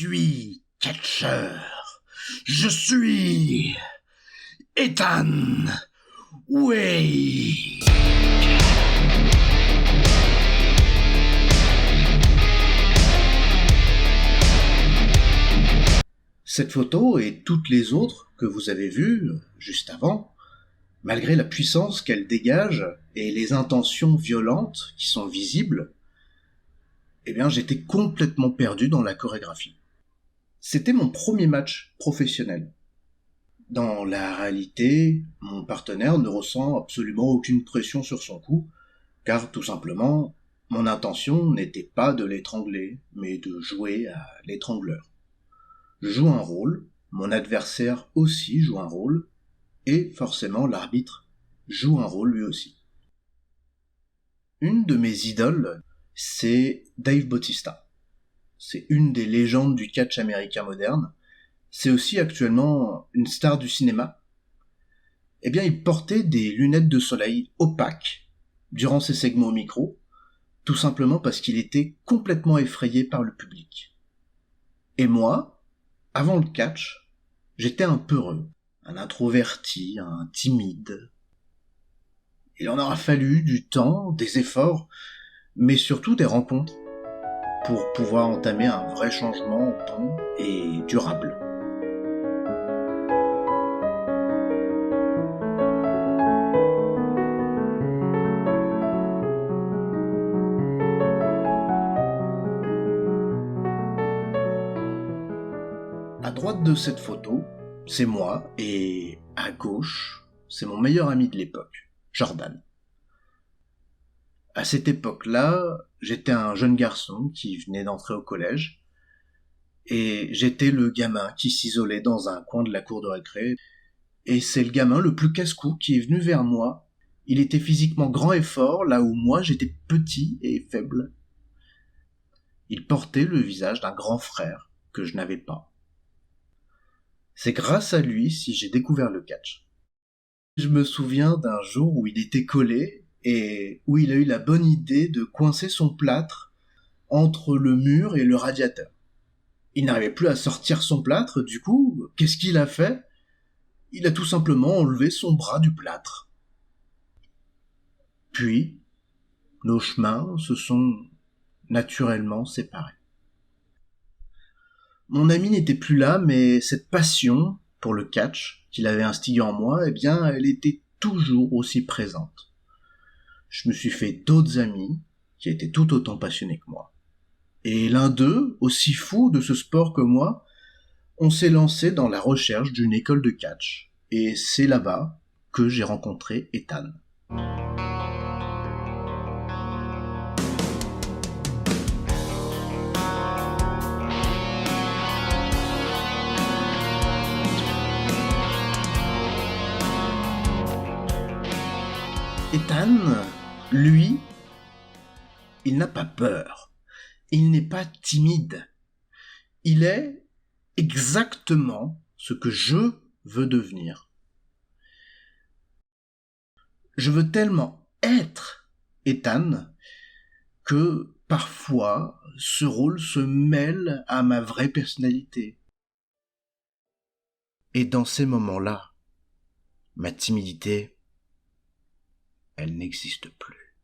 suis catcheur. Je suis Ethan Way. Cette photo et toutes les autres que vous avez vues juste avant, malgré la puissance qu'elle dégage et les intentions violentes qui sont visibles, eh bien j'étais complètement perdu dans la chorégraphie. C'était mon premier match professionnel. Dans la réalité, mon partenaire ne ressent absolument aucune pression sur son cou, car tout simplement, mon intention n'était pas de l'étrangler, mais de jouer à l'étrangleur. Je joue un rôle, mon adversaire aussi joue un rôle, et forcément l'arbitre joue un rôle lui aussi. Une de mes idoles, c'est Dave Bautista. C'est une des légendes du catch américain moderne. C'est aussi actuellement une star du cinéma. Eh bien, il portait des lunettes de soleil opaques durant ses segments au micro, tout simplement parce qu'il était complètement effrayé par le public. Et moi, avant le catch, j'étais un peureux, un introverti, un timide. Il en aura fallu du temps, des efforts, mais surtout des rencontres pour pouvoir entamer un vrai changement bon et durable. À droite de cette photo, c'est moi, et à gauche, c'est mon meilleur ami de l'époque, Jordan. À cette époque-là, j'étais un jeune garçon qui venait d'entrer au collège, et j'étais le gamin qui s'isolait dans un coin de la cour de récré, et c'est le gamin le plus casse-cou qui est venu vers moi. Il était physiquement grand et fort, là où moi j'étais petit et faible. Il portait le visage d'un grand frère que je n'avais pas. C'est grâce à lui si j'ai découvert le catch. Je me souviens d'un jour où il était collé et où il a eu la bonne idée de coincer son plâtre entre le mur et le radiateur. Il n'arrivait plus à sortir son plâtre, du coup, qu'est-ce qu'il a fait ? Il a tout simplement enlevé son bras du plâtre. Puis, nos chemins se sont naturellement séparés. Mon ami n'était plus là, mais cette passion pour le catch qu'il avait instillée en moi, eh bien, elle était toujours aussi présente. Je me suis fait d'autres amis qui étaient tout autant passionnés que moi. Et l'un d'eux, aussi fou de ce sport que moi, on s'est lancé dans la recherche d'une école de catch. Et c'est là-bas que j'ai rencontré Ethan. Ethan, lui, il n'a pas peur. Il n'est pas timide. Il est exactement ce que je veux devenir. Je veux tellement être Ethan que parfois ce rôle se mêle à ma vraie personnalité. Et dans ces moments-là, ma timidité, elle n'existe plus.